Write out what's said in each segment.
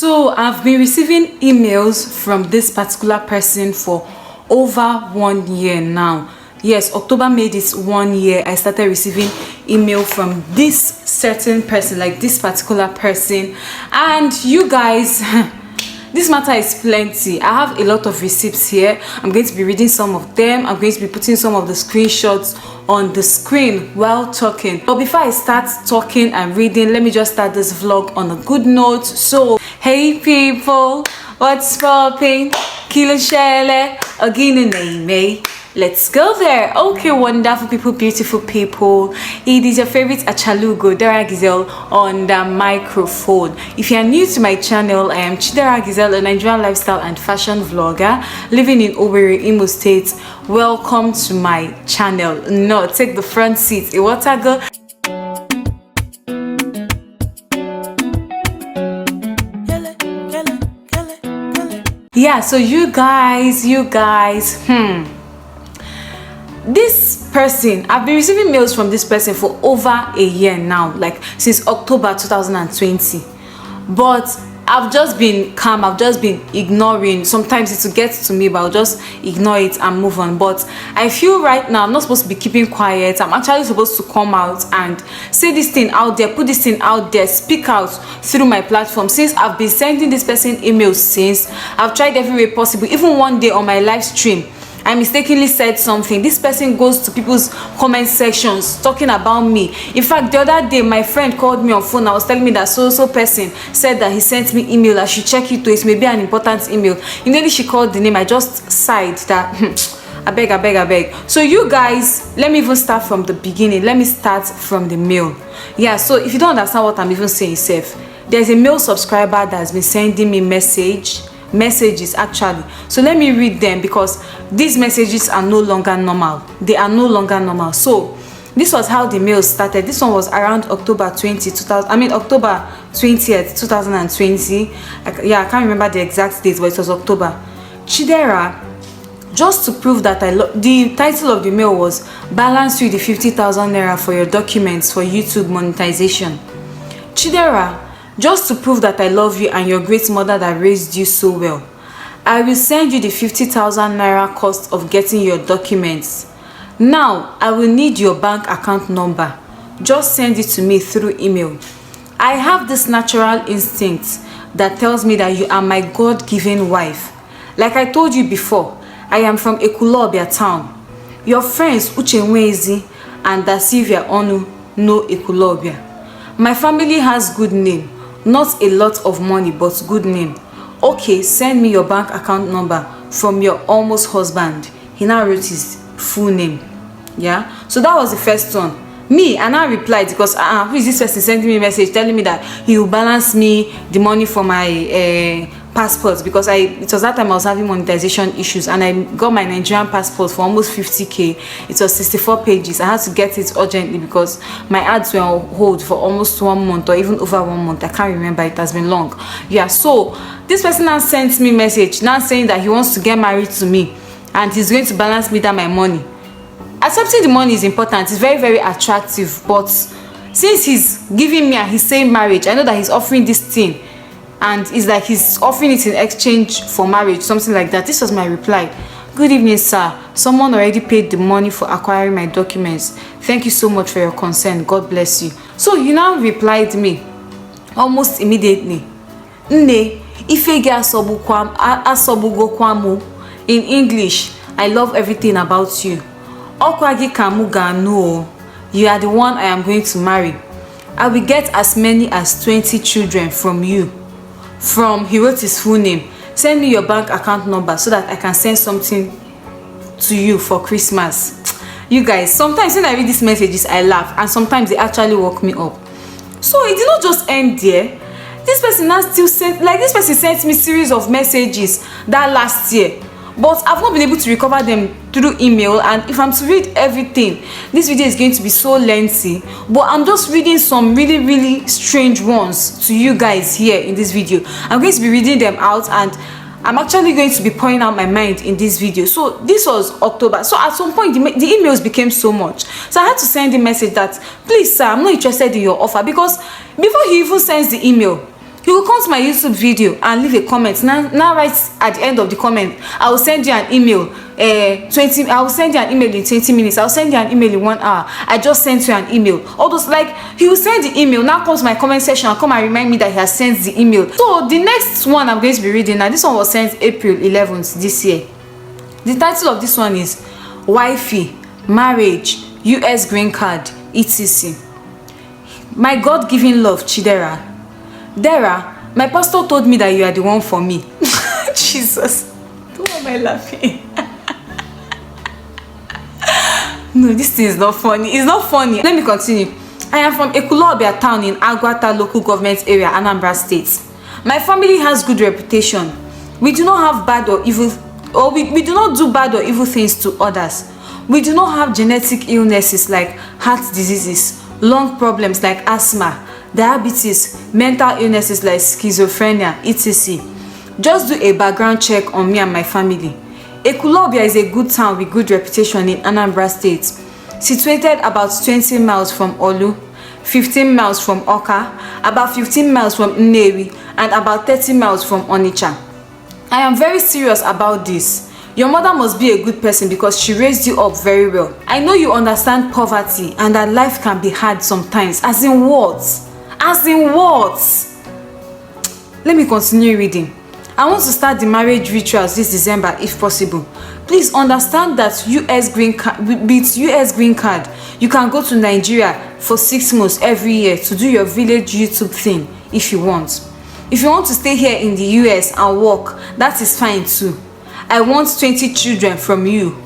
So I've been receiving emails from this particular person for over 1 year now. Yes, October made it 1 year. I started receiving email from this certain person, like this particular person. And you guys, this matter is plenty. I have a lot of receipts here. I'm going to be reading some of them. I'm going to be putting some of the screenshots on the screen while talking. But before I start talking and reading, let me just start this vlog on a good note. So, hey people, what's popping? Kilo shele, again name. Let's go there. Okay, wonderful people, beautiful people. It is your favorite Achalugo, Chidera Giselle on the microphone. If you are new to my channel, I am Chidera Giselle, a Nigerian lifestyle and fashion vlogger living in Owerri, Imo State. Welcome to my channel. No, take the front seat. What I go. Yeah, so you guys, this person, I've been receiving mails from this person for over a year now, like since October 2020. But I've just been calm, I've just been ignoring. Sometimes it will get to me, but I'll just ignore it and move on. But I feel right now I'm not supposed to be keeping quiet. I'm actually supposed to come out and say this thing out there, put this thing out there, speak out through my platform. Since I've been sending this person emails, since I've tried every way possible, even one day on my live stream I mistakenly said something. This person goes to people's comment sections talking about me. In fact, the other day my friend called me on phone. I was telling me that so person said that he sent me email. I should check it, it may be an important email. Immediately she called the name. I just sighed that I beg. So you guys, let me even start from the beginning. Let me start from the mail. Yeah, so if you don't understand what I'm even saying, safe, there's a male subscriber that has been sending me messages actually. So let me read them because these messages are no longer normal. They are no longer normal. So this was how the mail started. This one was around October 20th, 2020. Yeah, I can't remember the exact date, but it was October. Chidera, just to prove that the title of the mail was balance you the 50,000 naira for your documents for YouTube monetization. Chidera, just to prove that I love you and your great mother that raised you so well, I will send you the 50,000 naira cost of getting your documents. Now, I will need your bank account number. Just send it to me through email. I have this natural instinct that tells me that you are my God-given wife. Like I told you before, I am from Ekulobia town. Your friends Uchenwezi and Dasivia Onu know Ekulobia. My family has good name. Not a lot of money, but good name. Okay, send me your bank account number from your almost husband. He now wrote his full name. Yeah, so that was the first one. Me, and I replied because who is this person sending me a message telling me that he will balance me the money for my passport, because it was that time I was having monetization issues and I got my Nigerian passport for almost 50k. It was 64 pages. I had to get it urgently because my ads were on hold for almost 1 month or even over 1 month. I can't remember, it has been long. Yeah, so this person now sent me a message now saying that he wants to get married to me and he's going to balance me that my money. Accepting the money is important, it's very, very attractive, but since he's giving me and he's saying marriage, I know that he's offering this thing and it's like he's offering it in exchange for marriage, something like that. This was my reply. Good evening, sir. Someone already paid the money for acquiring my documents. Thank you so much for your concern. God bless you. So he now replied me almost immediately. Nne, ifege asobugo kwamu. In English, I love everything about you. Okwagi kamuga no. You are the one I am going to marry. I will get as many as 20 children from you. He wrote his full name. Send me your bank account number so that I can send something to you for Christmas. You guys, sometimes when I read these messages, I laugh, and sometimes they actually woke me up. So it did not just end there. This person now still sent, like this person sent me series of messages that last year, but I've not been able to recover them through email. And if I'm to read everything, this video is going to be so lengthy, but I'm just reading some really strange ones to you guys here in this video. I'm going to be reading them out and I'm actually going to be pouring out my mind in this video. So this was October. So at some point the emails became so much, so I had to send a message that, please sir, I'm not interested in your offer, because before he even sends the email, He will come to my YouTube video and leave a comment. Now right at the end of the comment, I will send you an email. I will send you an email in 20 minutes. I will send you an email in 1 hour. I just sent you an email. All those, like, he will send the email. Now comes my comment section and come and remind me that he has sent the email. So the next one I'm going to be reading now, this one was sent April 11th this year. The title of this one is Wifey, Marriage, US Green Card, etc. My God-given love, Chidera. Dera, my pastor told me that you are the one for me. Jesus. Why am I laughing? No, this thing is not funny. It's not funny. Let me continue. I am from Ekulobia town in Agwata local government area, Anambra State. My family has good reputation. We do not have bad or evil, or we do not do bad or evil things to others. We do not have genetic illnesses like heart diseases, lung problems like asthma, diabetes, mental illnesses like schizophrenia, etc. Just do a background check on me and my family. Ekulobia is a good town with good reputation in Anambra State, situated about 20 miles from Olu, 15 miles from Oka, about 15 miles from Nnewi, and about 30 miles from Onitsha. I am very serious about this. Your mother must be a good person because she raised you up very well. I know you understand poverty and that life can be hard sometimes. As in what? As in what? Let me continue reading. I want to start the marriage rituals this December if possible. Please understand that with US Green Card, you can go to Nigeria for 6 months every year to do your village YouTube thing if you want. If you want to stay here in the US and work, that is fine too. I want 20 children from you,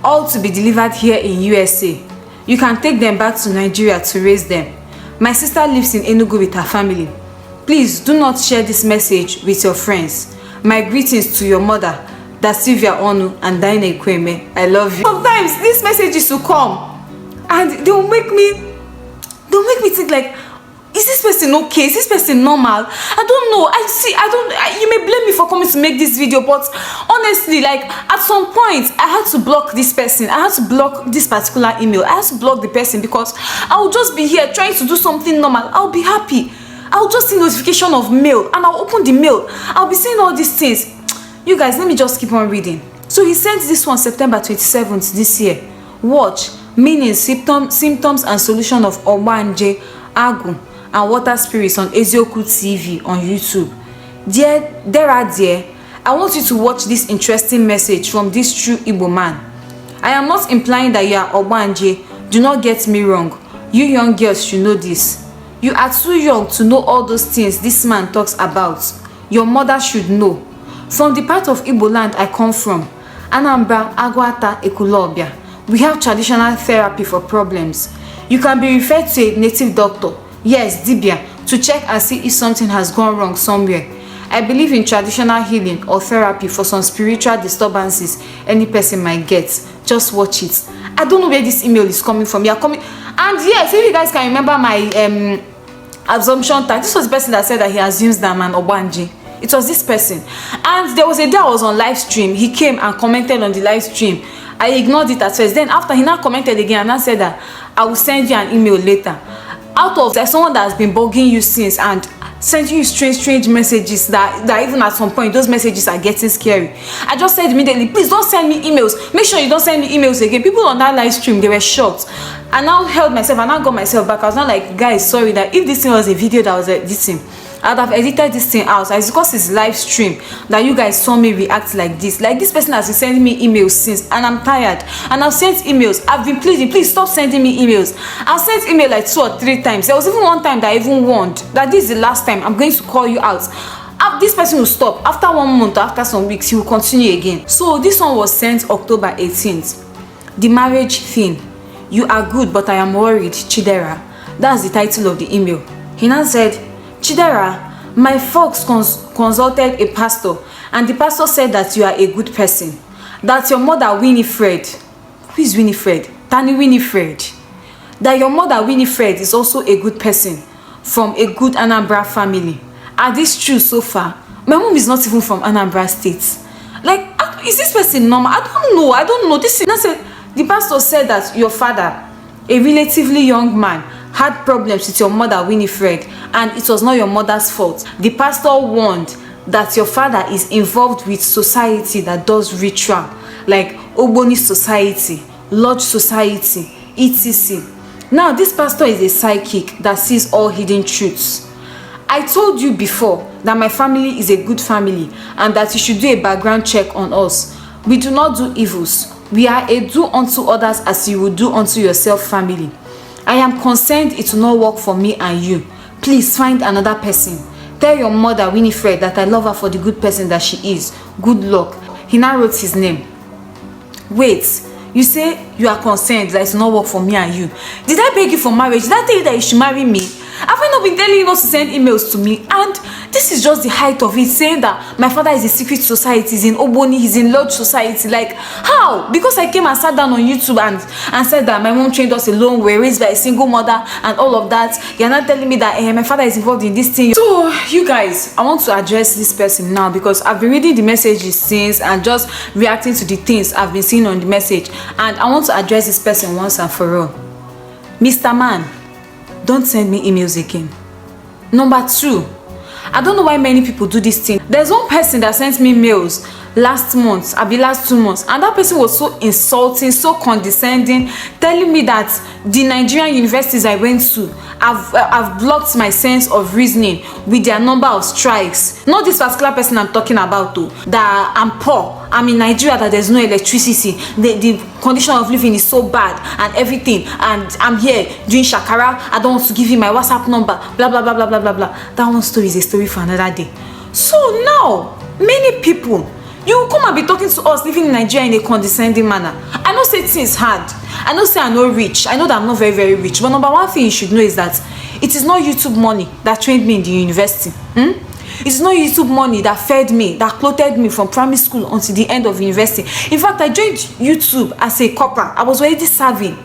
all to be delivered here in USA. You can take them back to Nigeria to raise them. My sister lives in Enugu with her family. Please do not share this message with your friends. My greetings to your mother, Dasivia Onu and Daine Kweme. I love you. Sometimes these messages will come and they'll make me think like, is this person okay? Is this person normal? I don't know. You may blame me for coming to make this video, but honestly, like, at some point I had to block this person. I had to block this particular email. I had to block the person because I will just be here trying to do something normal. I'll be happy. I'll just see notification of mail and I'll open the mail. I'll be seeing all these things. You guys, let me just keep on reading. So he sent this one September 27th this year. Watch, meaning symptoms and solution of Obanje, Agu, and water spirits on Ezioku TV on YouTube. Dear, I want you to watch this interesting message from this true Igbo man. I am not implying that you are Obanje. Do not get me wrong. You young girls should know this. You are too young to know all those things this man talks about. Your mother should know. From the part of Igbo land I come from, Anambra, Agwata, Ekulobia, we have traditional therapy for problems. You can be referred to a native doctor, yes, Dibia, to check and see if something has gone wrong somewhere. I believe in traditional healing or therapy for some spiritual disturbances any person might get. Just watch it. I don't know where this email is coming from. You are coming, and yes, if you guys can remember my assumption tag, this was the person that said that he assumes that I'm an Obanje. It was this person, and there was a day I was on live stream. He came and commented on the live stream. I ignored it at first. Then after, he now commented again and I said that I will send you an email later. Out of there's someone that has been bugging you since and sending you strange messages that even at some point those messages are getting scary. I just said immediately, please don't send me emails. Make sure you don't send me emails again. People on that live stream, they were shocked. I now held myself and I got myself back. I was not like, guys, sorry, that if this thing was a video that was editing, I'd have edited this thing out. It's because it's live stream that you guys saw me react like this. Like, this person has been sending me emails since, and I'm tired. And I've sent emails. I've been pleading, please stop sending me emails. I've sent email like 2 or 3 times. There was even one time that I even warned that this is the last time I'm going to call you out. This person will stop. After 1 month or after some weeks, he will continue again. So this one was sent October 18th. The marriage thing. You are good, but I am worried, Chidera. That's the title of the email. He now said, Chidera, my folks consulted a pastor, and the pastor said that you are a good person. That your mother Winifred, who is Winifred? Tani Winifred. That your mother Winifred is also a good person from a good Anambra family. Are this true so far? My mom is not even from Anambra State. Like, is this person normal? I don't know. This is, the pastor said that your father, a relatively young man, had problems with your mother, Winifred, and it was not your mother's fault. The pastor warned that your father is involved with society that does ritual, like Ogboni society, lodge society, etc. Now, this pastor is a psychic that sees all hidden truths. I told you before that my family is a good family and that you should do a background check on us. We do not do evils. We are a do unto others as you would do unto yourself family. I am concerned it will not work for me and you. Please find another person. Tell your mother, Winifred, that I love her for the good person that she is. Good luck. He now wrote his name. Wait, you say you are concerned that it will not work for me and you. Did I beg you for marriage? Did I tell you that you should marry me? Have I not been telling you not to send emails to me? And this is just the height of it, saying that my father is in secret society, he's in Ogboni, he's in lodge society. Like, how? Because I came and sat down on YouTube and said that my mom trained us alone, we're raised by a single mother and all of that. You're not telling me that my father is involved in this thing. So, you guys, I want to address this person now because I've been reading the messages since and just reacting to the things I've been seeing on the message. And I want to address this person once and for all. Mr. Man, don't send me emails again. Number 2, I don't know why many people do this thing. There's one person that sent me mails last 2 months, and that person was so insulting, so condescending, telling me that the Nigerian universities I went to I've blocked my sense of reasoning with their number of strikes. Not this particular person I'm talking about though, that I'm poor, I'm in Nigeria, that there's no electricity, the condition of living is so bad and everything, and I'm here doing shakara, I don't want to give you my WhatsApp number, blah blah blah blah blah blah blah. That one story is a story for another day. So now many people, you will come and be talking to us living in Nigeria in a condescending manner. I know say things hard, I know say I'm not rich, I know that I'm not very very rich, but number one thing you should know is that it is not YouTube money that trained me in the university. It's not YouTube money that fed me, that clothed me from primary school until the end of university. In fact, I joined YouTube as a corper. I was already serving.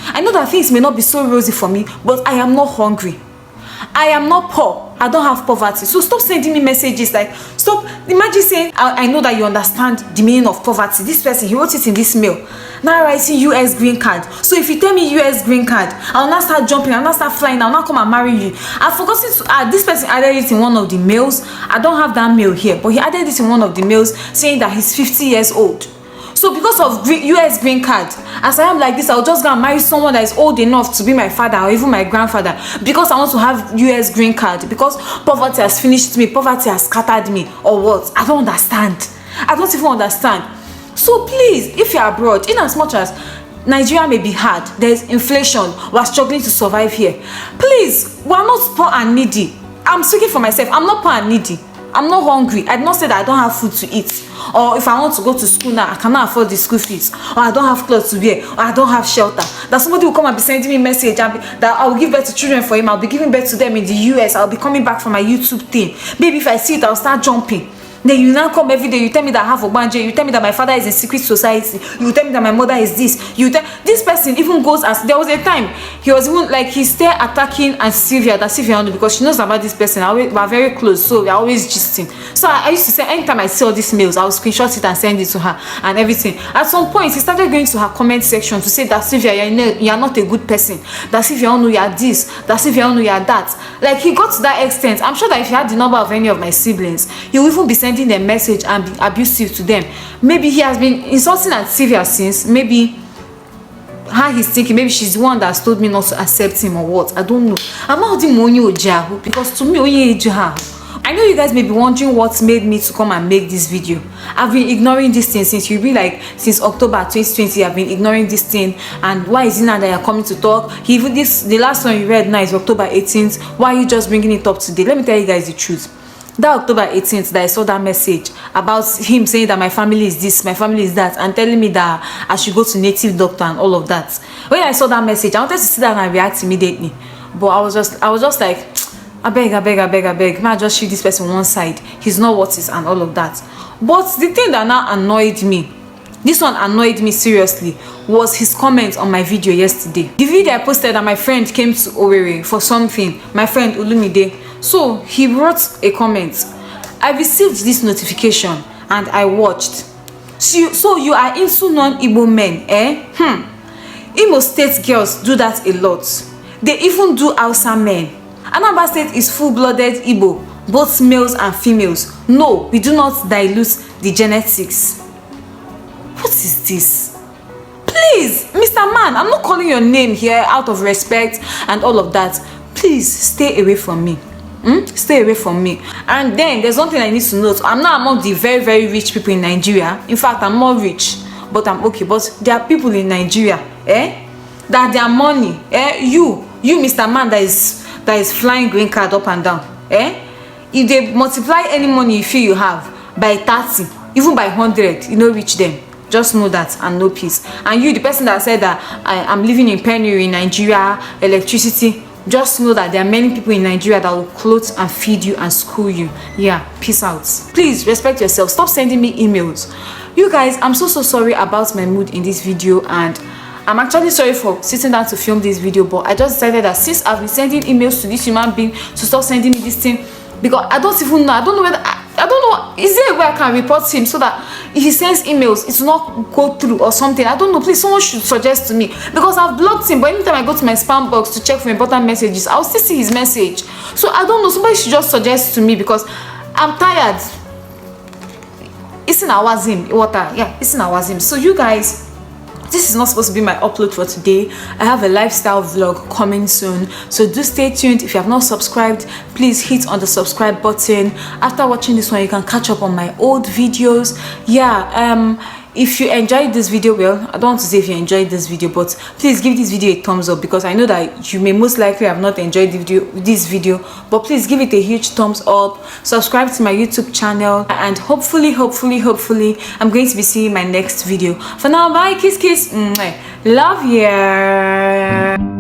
I know that things may not be so rosy for me, but I am not hungry. I am not poor. I don't have poverty. So stop sending me messages like, stop. Imagine saying, I know that you understand the meaning of poverty. This person, he wrote it in this mail. Now writing US green card. So if you tell me US green card, I'll not start jumping, I'll not start flying, I'll not come and marry you. I've forgotten to add, this person added it in one of the mails. I don't have that mail here, but he added it in one of the mails saying that he's 50 years old. So because of US green card, as I am like this, I'll just go and marry someone that is old enough to be my father or even my grandfather because I want to have US green card, because poverty has finished me, poverty has scattered me, or what? I don't understand. I don't even understand. So please, if you're abroad, in as much as Nigeria may be hard, there's inflation, we're struggling to survive here. Please, we're not poor and needy. I'm speaking for myself. I'm not poor and needy. I'm not hungry. I did not say that I don't have food to eat. Or if I want to go to school now, I cannot afford the school fees. Or I don't have clothes to wear. Or I don't have shelter. That somebody will come and be sending me a message that I will give birth to children for him. I'll be giving birth to them in the US. I'll be coming back for my YouTube thing. Maybe if I see it, I'll start jumping. Then you now come every day, you tell me that I have Ogbanje, you tell me that my father is in secret society, you tell me that my mother is this, you tell this person even goes as, there was a time he was even like, he's still attacking and Sylvia, that Sylvia only, because she knows about this person. We're very close, so we're always gisting. So I used to say, anytime I see all these mails, I'll screenshot it and send it to her and everything. At some point, he started going to her comment section to say that Sylvia, you're not a good person, that Sylvia only you are this, that Sylvia only you are that. Like, he got to that extent. I'm sure that if he had the number of any of my siblings, he would even be sending them message and be abusive to them. Maybe he has been insulting at Sylvia since, maybe how he's thinking, maybe she's the one that's told me not to accept him or what. I don't know. I'm not the money ojahu, because to me I know you guys may be wondering what made me to come and make this video. I've been ignoring this thing since since October 2020. I've been ignoring this thing, and why is it now that you're coming to talk? The last one you read now is October 18th. Why are you just bringing it up today? Let me tell you guys the truth. That October 18th that I saw that message about him saying that my family is this, my family is that, and telling me that I should go to native doctor and all of that. When I saw that message, I wanted to sit down and react immediately, but I was just like, I beg, man, just shoot this person one side. He's not what is and all of that. But the thing that now annoyed me, this one annoyed me seriously, was his comment on my video yesterday. The video I posted that my friend came to Owerri for something, my friend Ulumide. So he wrote a comment. I received this notification and I watched. So you are into non-Igbo men, eh? Imo State girls do that a lot. They even do Hausa men. Anambra State is full-blooded Igbo, both males and females. No, we do not dilute the genetics. What is this? Please, Mr. Man, I'm not calling your name here out of respect and all of that. Please stay away from me. Stay away from me. And then there's one thing I need to note. I'm not among the very, very rich people in Nigeria. In fact, I'm more rich, but I'm okay. But there are people in Nigeria, that their money, you, Mr. Man, that is flying green card up and down, if they multiply any money you feel you have by 30, even by 100, you know, reach them. Just know that and know peace. And you, the person that said that I'm living in penury in Nigeria, electricity, just know that there are many people in Nigeria that will clothe and feed you and school you. Yeah, peace out. Please respect yourself. Stop sending me emails. You guys, I'm so sorry about my mood in this video, and I'm actually sorry for sitting down to film this video, but I just decided that since I've been sending emails to this human being to stop sending me this thing, because I don't even know, I don't know whether I don't know, is there a way I can report him so that if he sends emails it will not go through or something? I don't know. Please, someone should suggest to me, because I've blocked him, but anytime I go to my spam box to check for important messages, I'll still see his message. So I don't know, somebody should just suggest to me, because I'm tired. It's in Awazim water. Yeah, it's in Awazim. So you guys, this is not supposed to be my upload for today. I have a lifestyle vlog coming soon, so do stay tuned. If you have not subscribed, please hit on the subscribe button. After watching this one, you can catch up on my old videos. Yeah, if you enjoyed this video, well, I don't want to say if you enjoyed this video, but please give this video a thumbs up, because I know that you may most likely have not enjoyed this video, but please give it a huge thumbs up. Subscribe to my YouTube channel, and hopefully I'm going to be seeing my next video. For now, bye, kiss, love ya.